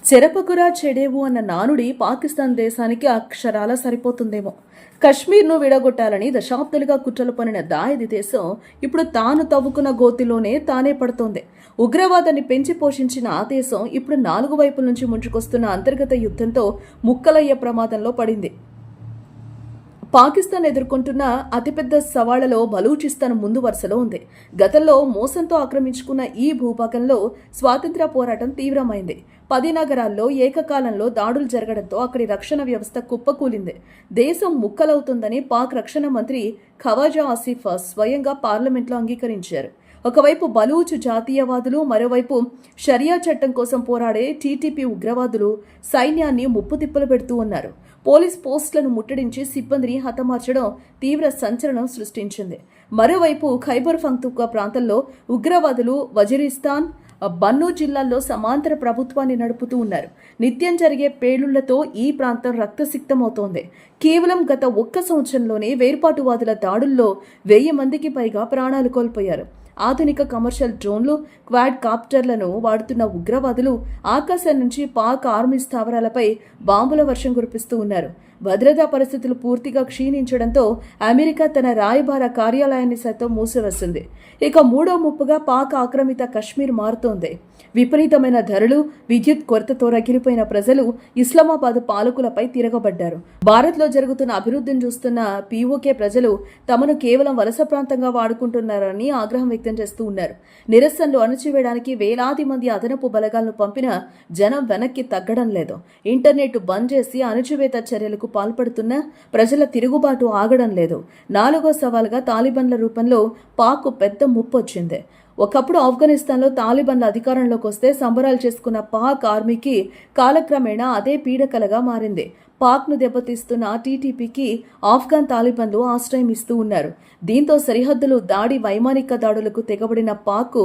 చెరపకురా చెడేవు అన్న నానుడి పాకిస్తాన్ దేశానికి అక్షరాల సరిపోతుందేమో. కశ్మీర్ను విడగొట్టాలని దశాబ్దాలుగా కుట్రలు పనిన దాయిది దేశం ఇప్పుడు తాను తవ్వుకున్న గోతిలోనే తానే పడుతోంది. ఉగ్రవాదాన్ని పెంచి పోషించిన ఆ దేశం ఇప్పుడు 4 వైపుల నుంచి ముంచుకొస్తున్న అంతర్గత యుద్ధంతో ముక్కలయ్యే ప్రమాదంలో పడింది. పాకిస్తాన్ ఎదుర్కొంటున్న అతిపెద్ద సవాళ్లలో బలూచిస్తాన్ ముందు వరుసలో ఉంది. గతంలో మోసంతో ఆక్రమించుకున్న ఈ భూభాగంలో స్వాతంత్ర్య పోరాటం తీవ్రమైంది. 10 నగరాల్లో ఏకకాలంలో దాడులు జరగడంతో అక్కడి రక్షణ వ్యవస్థ కుప్పకూలింది. దేశం ముక్కలవుతుందని పాక్ రక్షణ మంత్రి ఖవాజా ఆసిఫ్ స్వయంగా పార్లమెంట్లో అంగీకరించారు. ఒకవైపు బలూచ్ జాతీయవాదులు, మరోవైపు షరియా చట్టం కోసం పోరాడే టీటీపీ ఉగ్రవాదులు సైన్యాన్ని ముప్పుతిప్పలు పెడుతూ ఉన్నారు. పోలీస్ పోస్టులను ముట్టడించి సిబ్బందిని హతమార్చడం తీవ్ర సంచలనం సృష్టించింది. మరోవైపు ఖైబర్ పఖ్తూన్ఖ్వా ప్రాంతంలో ఉగ్రవాదులు వజీరిస్తాన్, బన్నూ జిల్లాల్లో సమాంతర ప్రభుత్వాన్ని నడుపుతూ ఉన్నారు. నిత్యం జరిగే పేలుళ్లతో ఈ ప్రాంతం రక్తసిక్తమవుతోంది. కేవలం గత 1 సంవత్సరంలోనే వేర్పాటువాదుల దాడుల్లో 1000 మందికి పైగా ప్రాణాలు కోల్పోయారు. ఆధునిక కమర్షియల్ డ్రోన్లు, క్వాడ్ కాప్టర్లను వాడుతున్న ఉగ్రవాదులు ఆకాశం నుంచి పాక్ ఆర్మీ స్థావరాలపై బాంబుల వర్షం కురిపిస్తూ ఉన్నారు. భద్రతా పరిస్థితులు పూర్తిగా క్షీణించడంతో అమెరికా తన రాయబార కార్యాలయాన్ని సైతం మూసివేసింది. ఇక మూడో ముప్పుగా పాక్ ఆక్రమిత కశ్మీర్ మారుతోంది. విపరీతమైన ధరలు, విద్యుత్ కొరతతో రగిలిపోయిన ప్రజలు ఇస్లామాబాద్ పాలకులపై తిరగబడ్డారు. భారత్లో జరుగుతున్న అభివృద్ధిని చూస్తున్న పీఓకే ప్రజలు తమను కేవలం వలస ప్రాంతంగా వాడుకుంటున్నారని ఆగ్రహం వ్యక్తం చేస్తూ ఉన్నారు. నిరసనలు అణచివేయడానికి వేలాది మంది అదనపు బలగాలను పంపిన జనం వెనక్కి తగ్గడం లేదు. ఇంటర్నెట్ బంద్ చేసి అణచివేత చర్యలకు పాల్పడుతున్న ప్రజల తిరుగుబాటు ఆగడం లేదు. 4వ సవాల్గా తాలిబాన్ల రూపంలో పాక్ పెద్ద ముప్పు వచ్చింది. ఒకప్పుడు ఆఫ్ఘనిస్తాన్లో తాలిబాన్ల అధికారంలోకి వస్తే సంబరాలు చేసుకున్న పాక్ ఆర్మీకి కాలక్రమేణా అదే పీడకలగా మారింది. పాక్ను దెబ్బతీస్తున్న టీటీపీకి ఆఫ్ఘన్ తాలిబాన్లు ఆశ్రయం ఇస్తూ ఉన్నారు. దీంతో సరిహద్దులు దాడి, వైమానిక దాడులకు తెగబడిన పాక్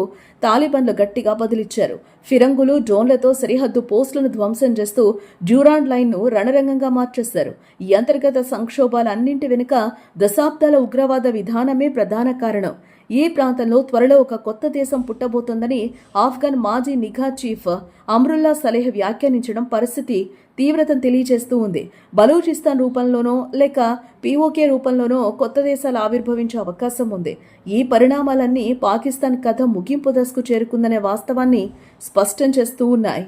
తాలిబాన్లు గట్టిగా బదిలిచ్చారు. ఫిరంగులు, డ్రోన్లతో సరిహద్దు పోస్టులను ధ్వంసం చేస్తూ డ్యూరాండ్ లైన్ను రణరంగంగా మార్చేశారు. ఈ అంతర్గత సంక్షోభాలన్నింటి వెనుక దశాబ్దాల ఉగ్రవాద విధానమే ప్రధాన కారణం. ఈ ప్రాంతంలో త్వరలో ఒక కొత్త దేశం పుట్టబోతోందని ఆఫ్ఘన్ మాజీ నిఘా చీఫ్ అమ్రుల్లా సలేహ్ వ్యాఖ్యానించడం పరిస్థితి తీవ్రతను తెలియజేస్తూ ఉంది. బలూచిస్తాన్ రూపంలోనో లేక పీఓకే రూపంలోనో కొత్త దేశాలు ఆవిర్భవించే అవకాశం ఉంది. ఈ పరిణామాలన్నీ పాకిస్తాన్ కథ ముగింపు దశకు చేరుకుందనే వాస్తవాన్ని స్పష్టం చేస్తూ ఉన్నాయి.